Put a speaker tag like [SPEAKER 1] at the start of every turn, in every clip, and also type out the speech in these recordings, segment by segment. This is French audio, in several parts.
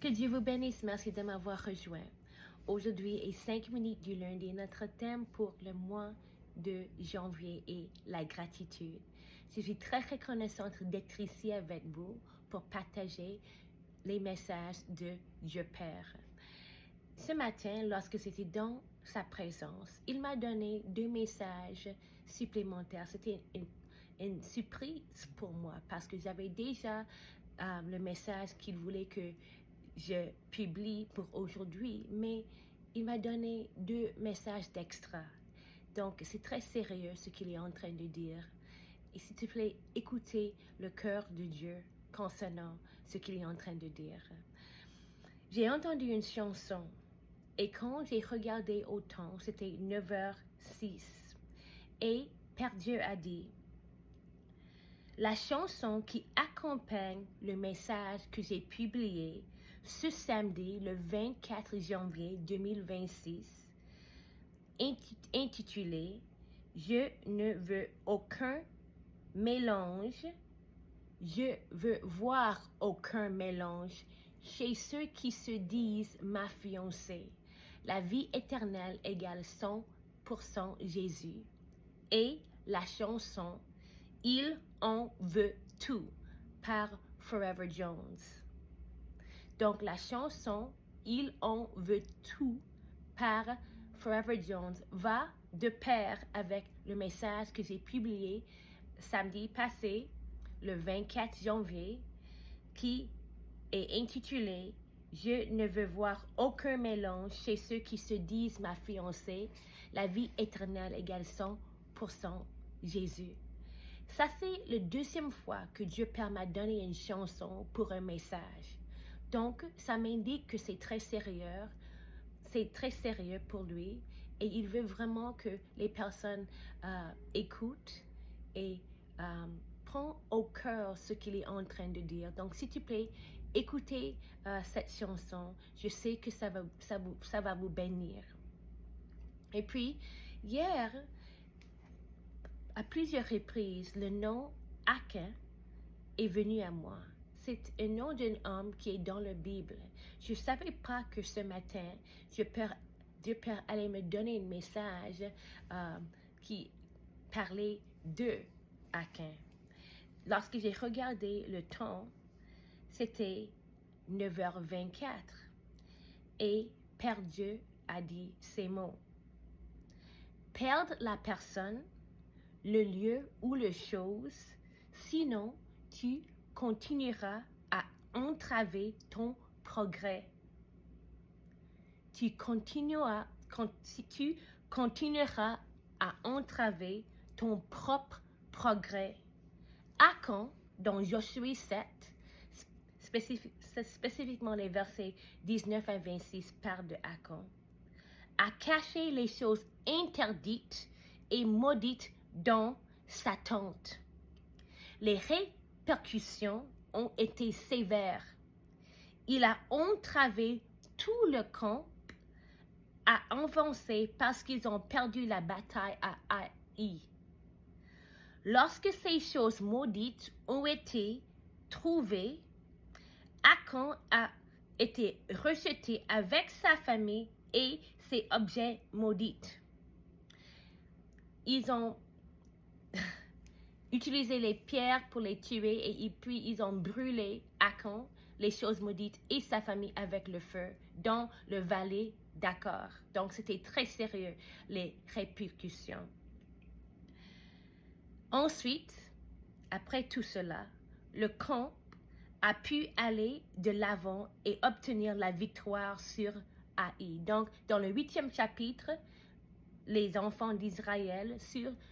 [SPEAKER 1] Que Dieu vous bénisse. Merci de m'avoir rejoint. Aujourd'hui est 5 minutes du lundi. Notre thème pour le mois de janvier est la gratitude. Je suis très reconnaissante d'être ici avec vous pour partager les messages de Dieu Père. Ce matin, lorsque j'étais dans sa présence, il m'a donné 2 messages supplémentaires. C'était une surprise pour moi parce que j'avais déjà le message qu'il voulait que je publie pour aujourd'hui, mais il m'a donné 2 messages d'extra. Donc, c'est très sérieux ce qu'il est en train de dire. Et s'il te plaît, écoutez le cœur de Dieu concernant ce qu'il est en train de dire. J'ai entendu une chanson et quand j'ai regardé au temps, c'était 9h06. Et Père Dieu a dit, la chanson qui accompagne le message que j'ai publié ce samedi, le 24 janvier 2026, intitulée « Je ne veux aucun mélange, je veux voir aucun mélange chez ceux qui se disent ma fiancée. La vie éternelle égale 100% Jésus. » Et la chanson « Il en veut tout » par Forever Jones. Donc la chanson « Il en veut tout » par Forever Jones va de pair avec le message que j'ai publié samedi passé, le 24 janvier, qui est intitulé « Je ne veux voir aucun mélange chez ceux qui se disent ma fiancée. La vie éternelle égale 100% Jésus. » Ça, c'est la 2e fois que Dieu Père m'a donné une chanson pour un message. Donc, ça m'indique que c'est très sérieux pour lui et il veut vraiment que les personnes écoutent et prennent au cœur ce qu'il est en train de dire. Donc, s'il te plaît, écoutez cette chanson. Je sais que ça va vous bénir. Et puis, hier, à plusieurs reprises, le nom Achan est venu à moi. C'est un nom d'un homme qui est dans la Bible. Je ne savais pas que ce matin, Dieu Père allait me donner un message qui parlait de Achan. Lorsque j'ai regardé le temps, c'était 9h24 et Père Dieu a dit ces mots. Perdre la personne, le lieu ou les choses, sinon tu continueras à entraver ton progrès. Tu continueras à entraver ton propre progrès. Achan, dans Josué 7, spécifiquement les versets 19 à 26 parlent de Achan, a caché les choses interdites et maudites dans sa tente. Les répercussions ont été sévères. Il a entravé tout le camp à avancer parce qu'ils ont perdu la bataille à Haï. Lorsque ces choses maudites ont été trouvées, Achan a été rejeté avec sa famille et ses objets maudits. Ils ont utilisé les pierres pour les tuer et puis ils ont brûlé Achan, les choses maudites et sa famille avec le feu dans le vallée d'Achor. Donc c'était très sérieux les répercussions. Ensuite, après tout cela, le camp a pu aller de l'avant et obtenir la victoire sur Haï. Donc, dans le 8e chapitre, les enfants d'Israël,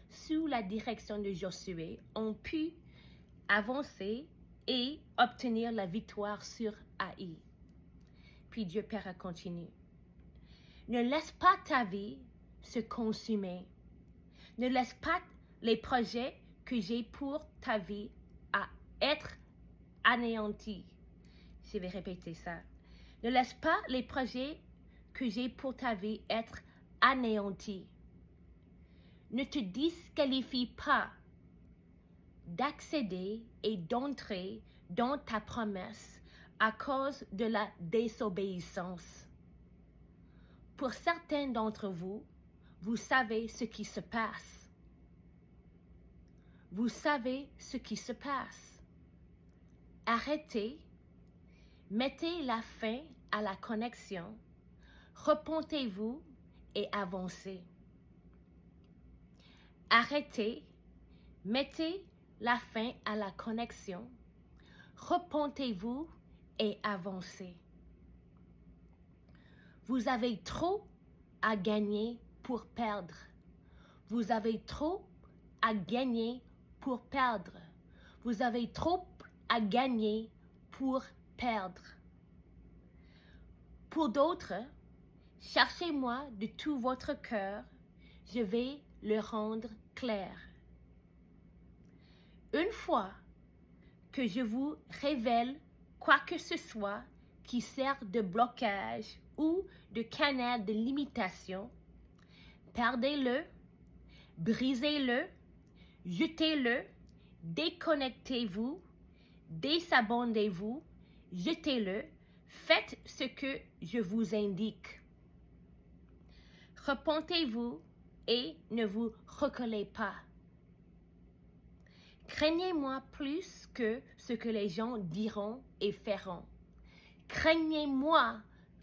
[SPEAKER 1] sous la direction de Josué, ont pu avancer et obtenir la victoire sur Haï. Puis Dieu Père a continué. Ne laisse pas ta vie se consumer. Ne laisse pas les projets que j'ai pour ta vie à être anéantis. Je vais répéter ça. Ne laisse pas les projets que j'ai pour ta vie être anéantis. Ne te disqualifie pas d'accéder et d'entrer dans ta promesse à cause de la désobéissance. Pour certains d'entre vous, vous savez ce qui se passe. Vous savez ce qui se passe. Arrêtez, mettez la fin à la connexion, repentez-vous et avancez. Arrêtez, mettez la fin à la connexion, repentez-vous et avancez. Vous avez trop à gagner pour perdre. Vous avez trop à gagner pour perdre. Vous avez trop à gagner pour perdre. Pour d'autres, cherchez-moi de tout votre cœur, je vais le rendre clair. Une fois que je vous révèle quoi que ce soit qui sert de blocage ou de canal de limitation, perdez-le, brisez-le, jetez-le, déconnectez-vous, désabonnez-vous, jetez-le, faites ce que je vous indique. Repentez-vous et ne vous recollez pas. Craignez-moi plus que ce que les gens diront et feront. Craignez-moi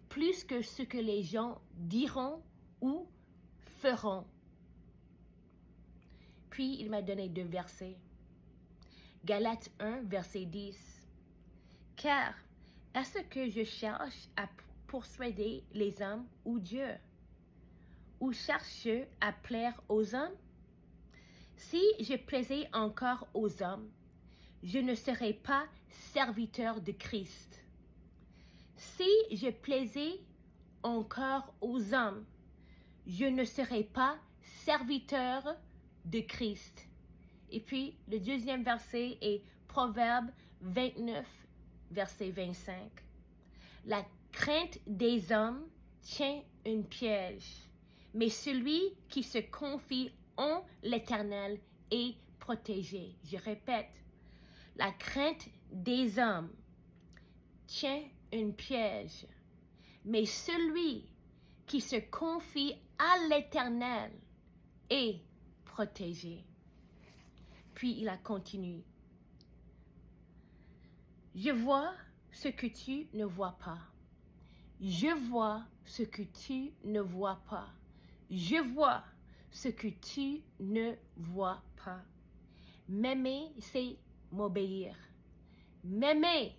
[SPEAKER 1] plus que ce que les gens diront ou feront. Puis il m'a donné 2 versets. Galates 1, verset 10. Car est-ce que je cherche à persuader les hommes ou Dieu? Ou cherche à plaire aux hommes? Si je plaisais encore aux hommes, je ne serais pas serviteur de Christ. Si je plaisais encore aux hommes, je ne serais pas serviteur de Christ. Et puis, le 2e verset est Proverbe 29, verset 25. La crainte des hommes tient un piège, mais celui qui se confie en l'Éternel est protégé. Je répète, la crainte des hommes tient un piège, mais celui qui se confie à l'Éternel est protégé. Puis il a continué. Je vois ce que tu ne vois pas. Je vois ce que tu ne vois pas. Je vois ce que tu ne vois pas. M'aimer, c'est m'obéir. M'aimer,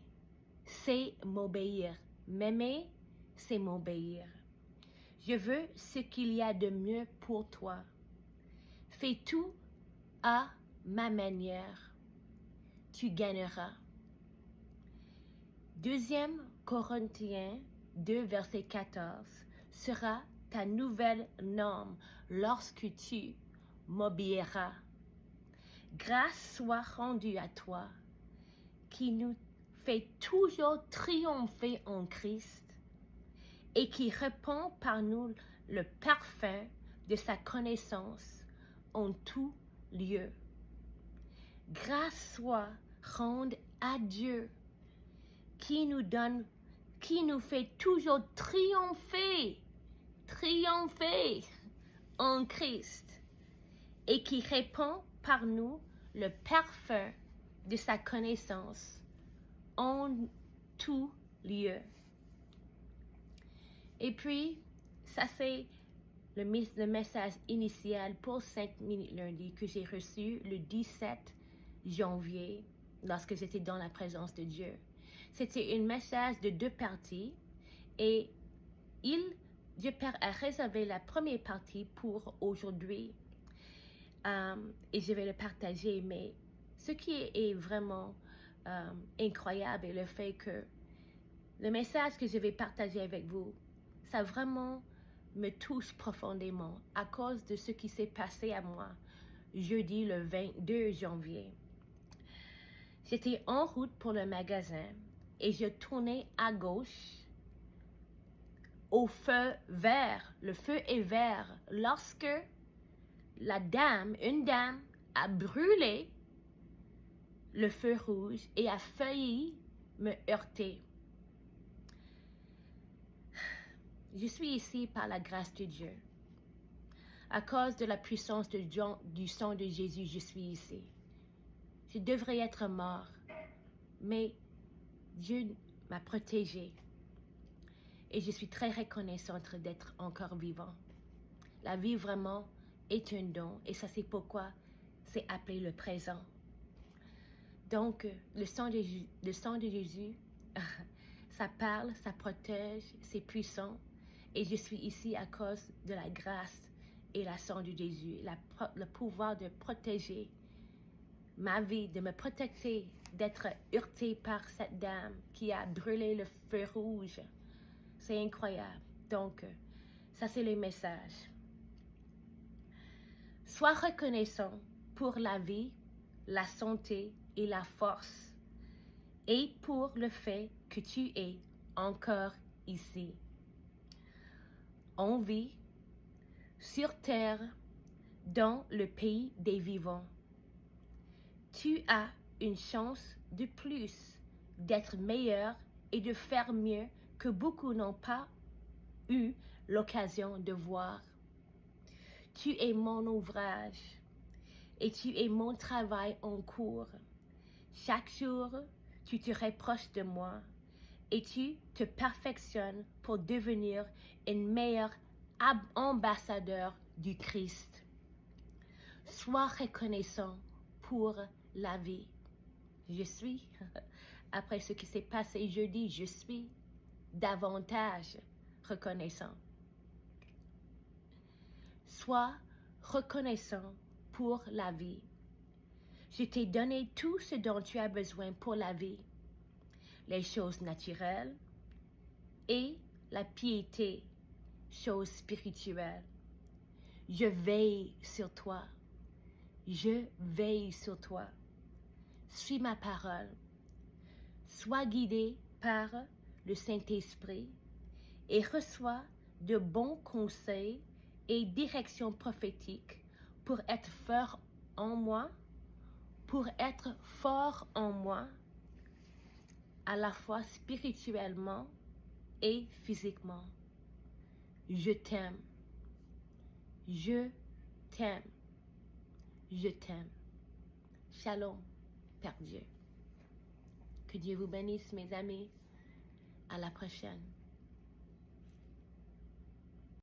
[SPEAKER 1] c'est m'obéir. M'aimer, c'est m'obéir. Je veux ce qu'il y a de mieux pour toi. Fais tout à ma manière. Tu gagneras. 2 Corinthiens 2, verset 14 sera ta nouvelle norme lorsque tu m'obéiras. Grâce soit rendue à toi, qui nous fait toujours triompher en Christ et qui répand par nous le parfum de sa connaissance en tout lieu. Grâce soit rendue à Dieu, qui nous fait toujours triompher en Christ et qui répand par nous le parfum de sa connaissance en tout lieu. Et puis, ça c'est le message initial pour 5 minutes lundi que j'ai reçu le 17 janvier lorsque j'étais dans la présence de Dieu. C'était un message de 2 parties et Dieu Père a réservé la première partie pour aujourd'hui et je vais le partager. Mais ce qui est vraiment incroyable est le fait que le message que je vais partager avec vous, ça vraiment me touche profondément à cause de ce qui s'est passé à moi jeudi le 22 janvier. J'étais en route pour le magasin et je tournais à gauche au feu vert. Le feu est vert lorsque une dame a brûlé le feu rouge et a failli me heurter. Je suis ici par la grâce de Dieu. À cause de la puissance du sang de Jésus, je suis ici. Je devrais être mort, mais Dieu m'a protégée. Et je suis très reconnaissante d'être encore vivant. La vie vraiment est un don, et ça c'est pourquoi c'est appelé le présent. Donc, le sang de Jésus, ça parle, ça protège, c'est puissant. Et je suis ici à cause de la grâce et la sang de Jésus, le pouvoir de protéger ma vie, de me protéger, d'être heurté par cette dame qui a brûlé le feu rouge. C'est incroyable. Donc, ça c'est le message. Sois reconnaissant pour la vie, la santé et la force, et pour le fait que tu es encore ici. On vit sur terre dans le pays des vivants. Tu as une chance de plus d'être meilleur et de faire mieux que beaucoup n'ont pas eu l'occasion de voir. Tu es mon ouvrage et tu es mon travail en cours. Chaque jour, tu te rapproches de moi et tu te perfectionnes pour devenir une meilleure ambassadeur du Christ. Sois reconnaissant pour la vie. Je suis, après ce qui s'est passé jeudi, je suis davantage reconnaissant. Sois reconnaissant pour la vie. Je t'ai donné tout ce dont tu as besoin pour la vie, les choses naturelles et la piété, choses spirituelles. Je veille sur toi. Je veille sur toi. Suis ma parole. Sois guidé par le Saint-Esprit et reçois de bons conseils et directions prophétiques pour être fort en moi, à la fois spirituellement et physiquement. Je t'aime. Je t'aime. Je t'aime. Shalom, Père Dieu. Que Dieu vous bénisse, mes amis. À la prochaine.